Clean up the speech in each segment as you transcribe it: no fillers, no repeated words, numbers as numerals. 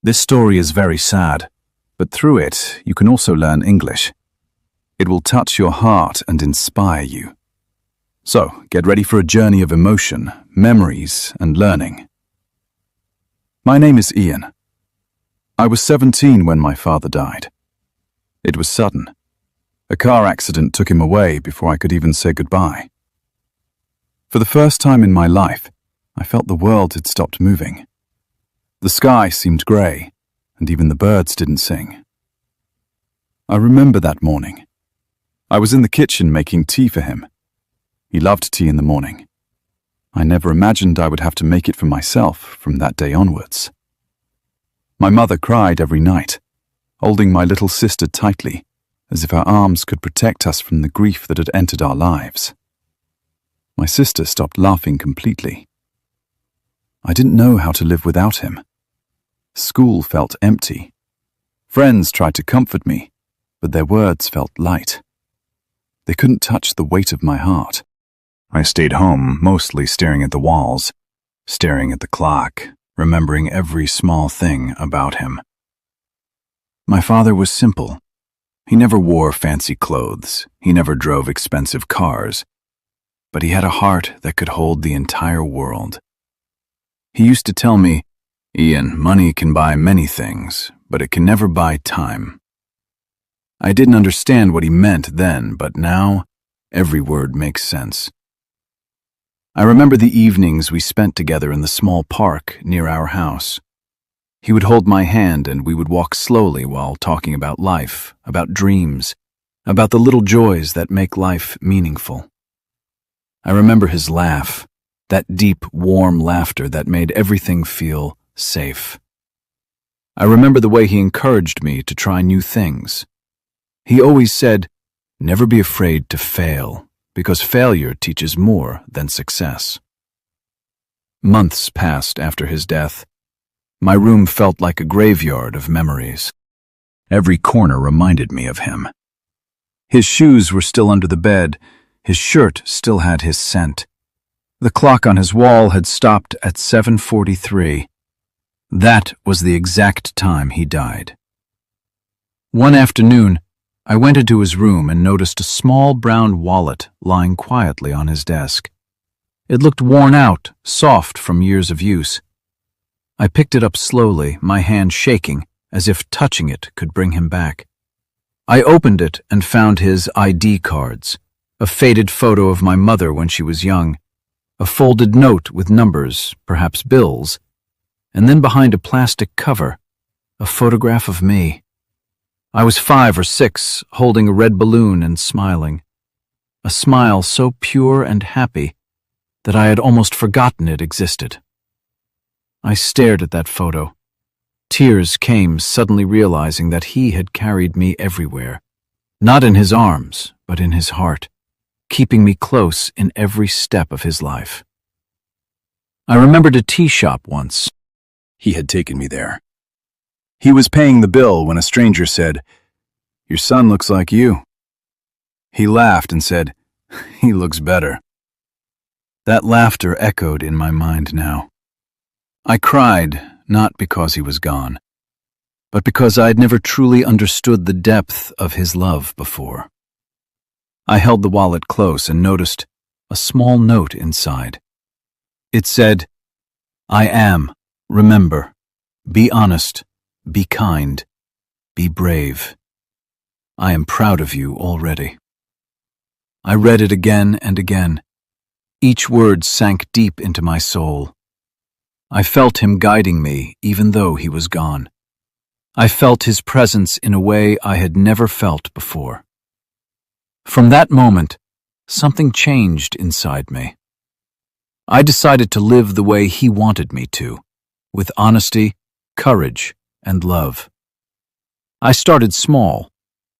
This story is very sad, but through it, you can also learn English. It will touch your heart and inspire you. So, get ready for a journey of emotion, memories, and learning. My name is Ian. I was 17 when my father died. It was sudden. A car accident took him away before I could even say goodbye. For the first time in my life, I felt the world had stopped moving. The sky seemed grey, and even the birds didn't sing. I remember that morning. I was in the kitchen making tea for him. He loved tea in the morning. I never imagined I would have to make it for myself from that day onwards. My mother cried every night, holding my little sister tightly, as if her arms could protect us from the grief that had entered our lives. My sister stopped laughing completely. I didn't know how to live without him. School felt empty. Friends tried to comfort me, but their words felt light. They couldn't touch the weight of my heart. I stayed home, mostly staring at the walls, staring at the clock, remembering every small thing about him. My father was simple. He never wore fancy clothes. He never drove expensive cars. But he had a heart that could hold the entire world. He used to tell me, "Ian, money can buy many things, but it can never buy time." I didn't understand what he meant then, but now, every word makes sense. I remember the evenings we spent together in the small park near our house. He would hold my hand and we would walk slowly while talking about life, about dreams, about the little joys that make life meaningful. I remember his laugh, that deep, warm laughter that made everything feel safe. I remember the way he encouraged me to try new things. He always said, "Never be afraid to fail, because failure teaches more than success." Months passed after his death. My room felt like a graveyard of memories. Every corner reminded me of him. His shoes were still under the bed. His shirt still had his scent. The clock on his wall had stopped at 7:43. That was the exact time he died. One afternoon, I went into his room and noticed a small brown wallet lying quietly on his desk. It looked worn out, soft from years of use. I picked it up slowly, my hand shaking, as if touching it could bring him back. I opened it and found his ID cards, a faded photo of my mother when she was young, a folded note with numbers, perhaps bills, and then behind a plastic cover, a photograph of me. I was 5 or 6, holding a red balloon and smiling, a smile so pure and happy that I had almost forgotten it existed. I stared at that photo. Tears came, suddenly realizing that he had carried me everywhere, not in his arms, but in his heart, keeping me close in every step of his life. I remembered a tea shop once. He had taken me there. He was paying the bill when a stranger said, "Your son looks like you." He laughed and said, "He looks better." That laughter echoed in my mind now. I cried, not because he was gone, but because I had never truly understood the depth of his love before. I held the wallet close and noticed a small note inside. It said, "I am, remember, be honest, be kind, be brave. I am proud of you already." I read it again and again. Each word sank deep into my soul. I felt him guiding me even though he was gone. I felt his presence in a way I had never felt before. From that moment, something changed inside me. I decided to live the way he wanted me to, with honesty, courage, and love. I started small,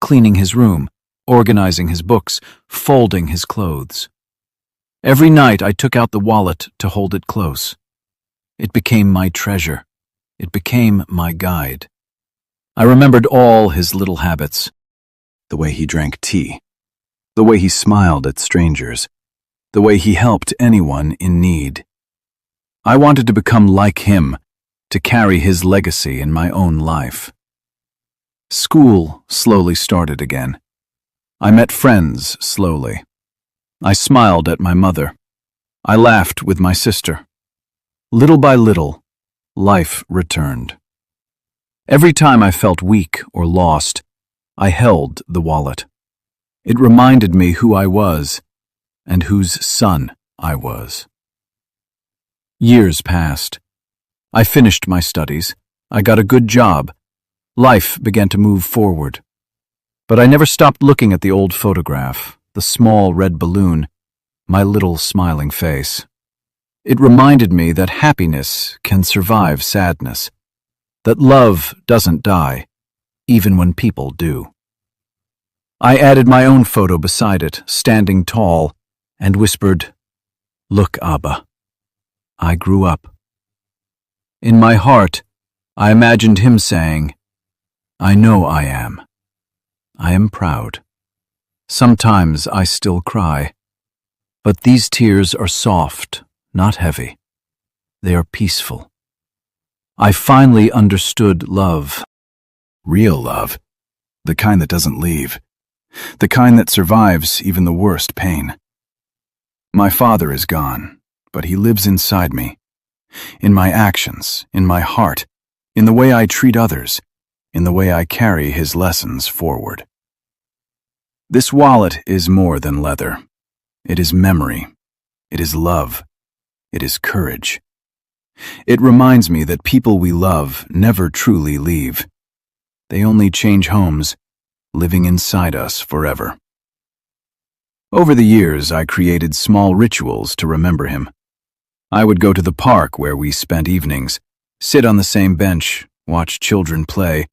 cleaning his room, organizing his books, folding his clothes. Every night I took out the wallet to hold it close. It became my treasure. It became my guide. I remembered all his little habits, the way he drank tea, the way he smiled at strangers, the way he helped anyone in need. I wanted to become like him, to carry his legacy in my own life. School slowly started again. I met friends slowly. I smiled at my mother. I laughed with my sister. Little by little, life returned. Every time I felt weak or lost, I held the wallet. It reminded me who I was and whose son I was. Years passed. I finished my studies. I got a good job. Life began to move forward. But I never stopped looking at the old photograph, the small red balloon, my little smiling face. It reminded me that happiness can survive sadness, that love doesn't die, even when people do. I added my own photo beside it, standing tall, and whispered, "Look, Abba, I grew up." In my heart, I imagined him saying, "I know I am. I am proud. Sometimes I still cry, but these tears are soft, not heavy. They are peaceful." I finally understood love. Real love. The kind that doesn't leave. The kind that survives even the worst pain. My father is gone, but he lives inside me. In my actions, in my heart, in the way I treat others, in the way I carry his lessons forward. This wallet is more than leather. It is memory. It is love. It is courage. It reminds me that people we love never truly leave. They only change homes, living inside us forever. Over the years, I created small rituals to remember him. I would go to the park where we spent evenings, sit on the same bench, watch children play,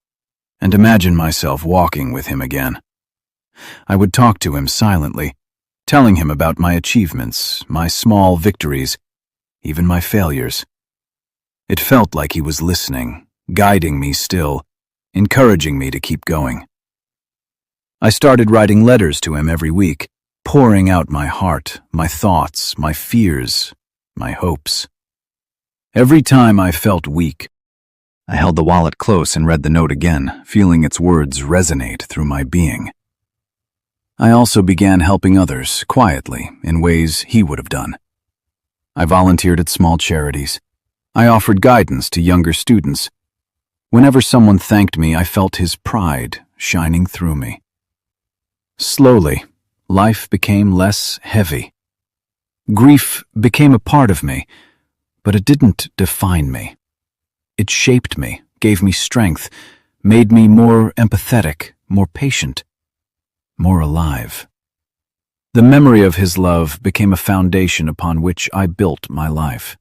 and imagine myself walking with him again. I would talk to him silently, telling him about my achievements, my small victories, even my failures. It felt like he was listening, guiding me still, encouraging me to keep going. I started writing letters to him every week, pouring out my heart, my thoughts, my fears, my hopes. Every time I felt weak, I held the wallet close and read the note again, feeling its words resonate through my being. I also began helping others, quietly, in ways he would have done. I volunteered at small charities. I offered guidance to younger students. Whenever someone thanked me, I felt his pride shining through me. Slowly, life became less heavy. Grief became a part of me, but it didn't define me. It shaped me, gave me strength, made me more empathetic, more patient, more alive. The memory of his love became a foundation upon which I built my life.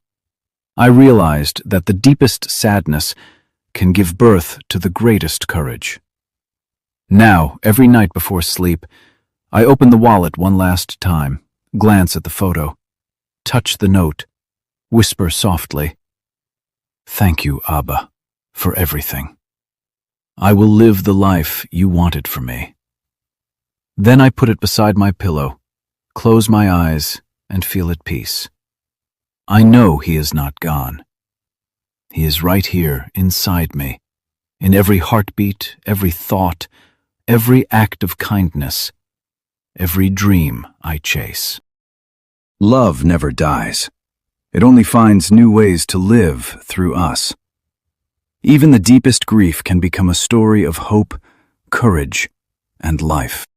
I realized that the deepest sadness can give birth to the greatest courage. Now, every night before sleep, I open the wallet one last time, glance at the photo, touch the note, whisper softly, "Thank you, Abba, for everything. I will live the life you wanted for me." Then I put it beside my pillow, close my eyes, and feel at peace. I know he is not gone. He is right here inside me, in every heartbeat, every thought, every act of kindness, every dream I chase. Love never dies. It only finds new ways to live through us. Even the deepest grief can become a story of hope, courage, and life.